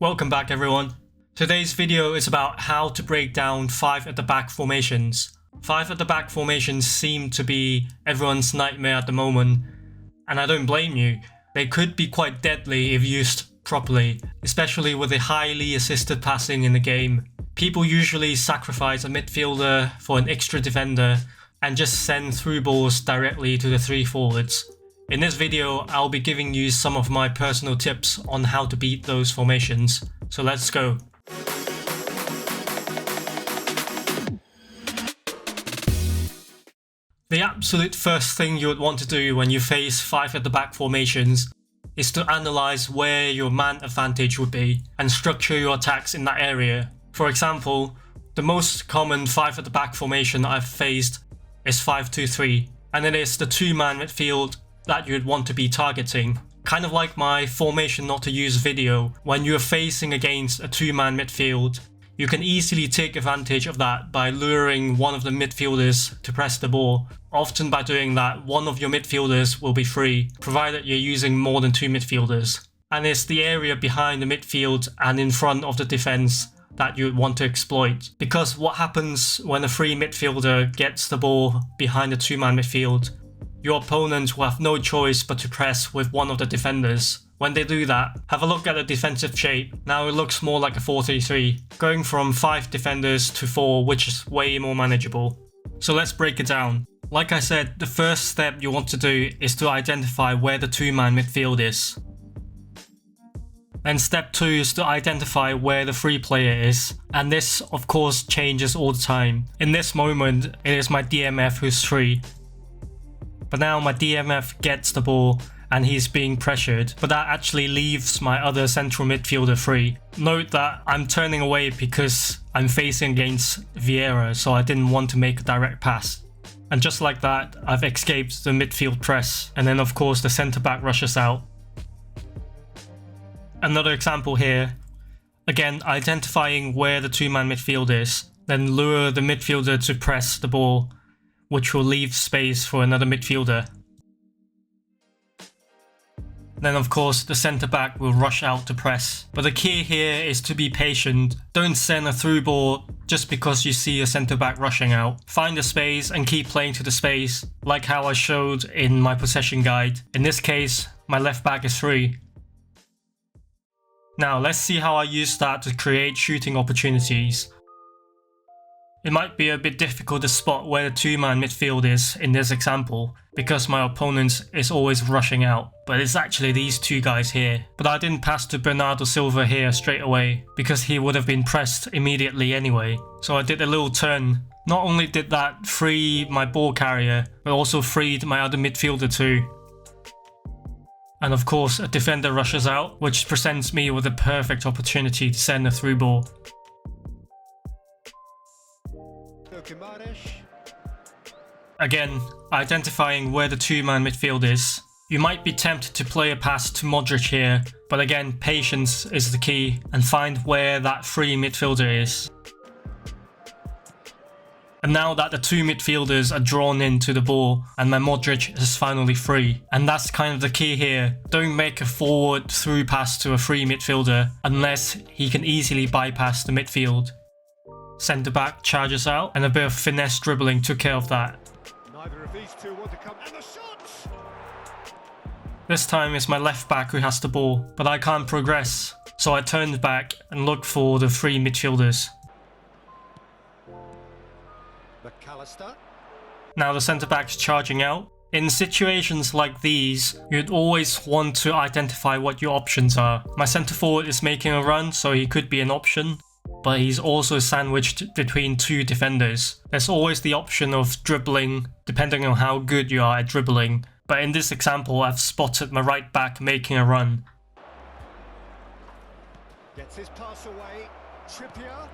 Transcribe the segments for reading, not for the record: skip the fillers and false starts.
Welcome back everyone. Today's video is about how to break down 5 at the back formations. 5 at the back formations seem to be everyone's nightmare at the moment, and I don't blame you. They could be quite deadly if used properly, especially with the highly assisted passing in the game. People usually sacrifice a midfielder for an extra defender and just send through balls directly to the 3 forwards. In this video, I'll be giving you some of my personal tips on how to beat those formations. So let's go. The absolute first thing you would want to do when you face 5 at the back formations is to analyze where your man advantage would be and structure your attacks in that area. For example, the most common 5 at the back formation I've faced is 5-2-3, and it is the 2-man midfield that you'd want to be targeting. Kind of like my formation not to use video, when you're facing against a 2-man midfield, you can easily take advantage of that by luring one of the midfielders to press the ball. Often by doing that, one of your midfielders will be free, provided you're using more than 2 midfielders. And it's the area behind the midfield and in front of the defense that you would want to exploit. Because what happens when a free midfielder gets the ball behind the 2-man midfield? Your opponent will have no choice but to press with one of the defenders. When they do that, have a look at the defensive shape. Now it looks more like a 4-3-3, going from 5 defenders to 4, which is way more manageable. So let's break it down. Like I said, the first step you want to do is to identify where the 2-man midfield is. Then step 2 is to identify where the free player is, and this of course changes all the time. In this moment, it is my DMF who's free. But now my DMF gets the ball and he's being pressured, but that actually leaves my other central midfielder free. Note that I'm turning away because I'm facing against Vieira, so I didn't want to make a direct pass. And just like that, I've escaped the midfield press, and then of course the centre back rushes out. Another example here, again identifying where the 2-man midfield is, then lure the midfielder to press the ball, which will leave space for another midfielder. Then of course the centre back will rush out to press. But the key here is to be patient. Don't send a through ball just because you see a centre back rushing out. Find the space and keep playing to the space, like how I showed in my possession guide. In this case, my left back is free. Now let's see how I use that to create shooting opportunities. It might be a bit difficult to spot where the 2-man midfield is in this example, because my opponent is always rushing out, but it's actually these 2 guys here. But I didn't pass to Bernardo Silva here straight away, because he would have been pressed immediately anyway. So I did a little turn. Not only did that free my ball carrier, but also freed my other midfielder too. And of course a defender rushes out, which presents me with a perfect opportunity to send a through ball. Again, identifying where the 2-man midfield is. You might be tempted to play a pass to Modric here, but again, patience is the key, and find where that free midfielder is. And now that the 2 midfielders are drawn into the ball and my Modric is finally free. And that's kind of the key here. Don't make a forward through pass to a free midfielder unless he can easily bypass the midfield. Centre back charges out, and a bit of finesse dribbling took care of that. Neither of these 2 want to come, and the shots! This time it's my left back who has the ball, but I can't progress, so I turned back and looked for the 3 midfielders. Now the centre back's charging out. In situations like these, you'd always want to identify what your options are. My centre forward is making a run, so he could be an option, but he's also sandwiched between 2 defenders. There's always the option of dribbling, depending on how good you are at dribbling. But in this example, I've spotted my right back making a run. Gets his pass away. Trippier.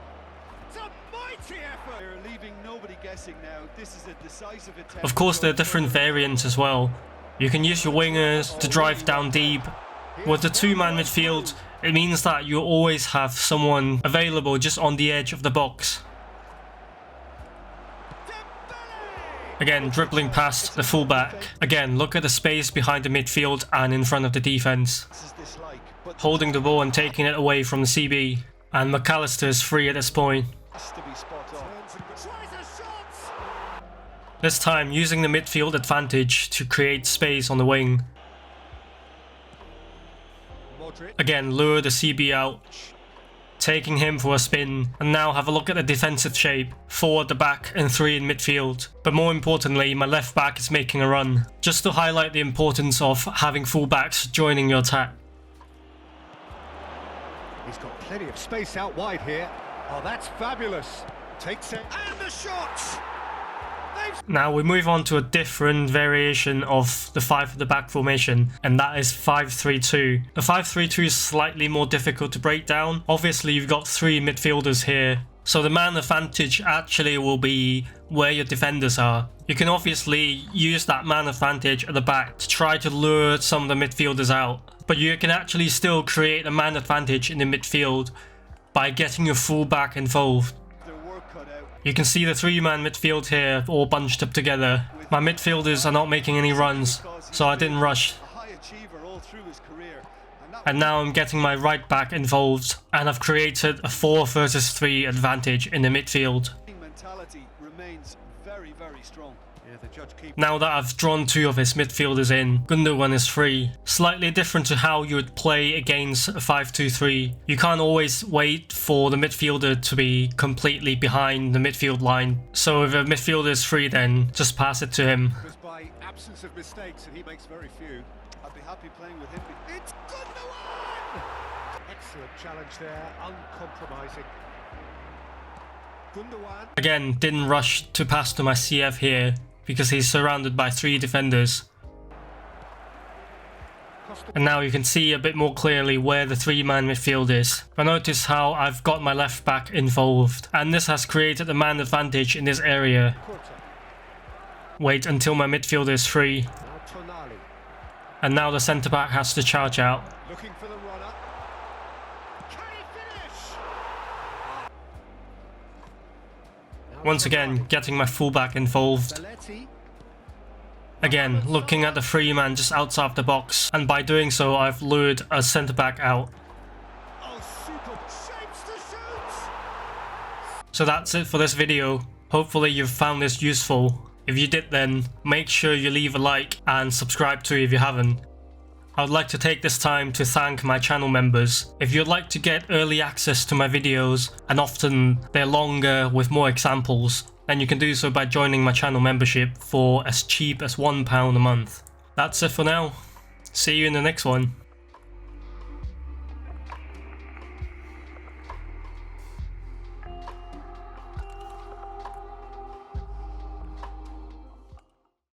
It's a mighty effort. They're leaving nobody guessing now. This is a decisive attempt. Of course, there are different variants as well. You can use your wingers to drive down deep. With the 2-man midfield, it means that you always have someone available just on the edge of the box. Again, dribbling past the fullback. Again, look at the space behind the midfield and in front of the defense. But holding the ball and taking it away from the CB. And McAllister is free at this point. Has to be spot on. Tries a shot. This time using the midfield advantage to create space on the wing. Modric. Again, lure the CB out, taking him for a spin, and now have a look at the defensive shape. 4 at the back and 3 in midfield. But more importantly, my left back is making a run, just to highlight the importance of having fullbacks joining your attack. He's got plenty of space out wide here. Oh, that's fabulous. Takes it. And the shot! Now we move on to a different variation of the 5 at the back formation, and that is 5-3-2. The 5-3-2 is slightly more difficult to break down. Obviously you've got 3 midfielders here, so the man advantage actually will be where your defenders are. You can obviously use that man advantage at the back to try to lure some of the midfielders out, but you can actually still create a man advantage in the midfield by getting your fullback involved. You can see the 3-man midfield here all bunched up together. My midfielders are not making any runs, so I didn't rush. And now I'm getting my right back involved, and I've created a 4 versus 3 advantage in the midfield. Now that I've drawn 2 of his midfielders in, Gundogan is free. Slightly different to how you would play against a 5-2-3. You can't always wait for the midfielder to be completely behind the midfield line. So if a midfielder is free, then just pass it to him. By absence of mistakes, and he makes very few. I'd be happy playing with him. It's Gundogan! Excellent challenge there, uncompromising. Gundogan. Again, didn't rush to pass to my CF here, because he's surrounded by 3 defenders. And now you can see a bit more clearly where the 3-man midfield is. But notice how I've got my left back involved, and this has created a man advantage in this area. Wait until my midfielder is free. And now the centre back has to charge out. Looking for the runner. Can he finish? Once again, getting my fullback involved. Again, looking at the 3-man just outside the box, and by doing so I've lured a centre back out. So that's it for this video. Hopefully you've found this useful. If you did, then make sure you leave a like and subscribe too if you haven't. I would like to take this time to thank my channel members. If you'd like to get early access to my videos, and often they're longer with more examples, then you can do so by joining my channel membership for as cheap as £1 a month. That's it for now. See you in the next one.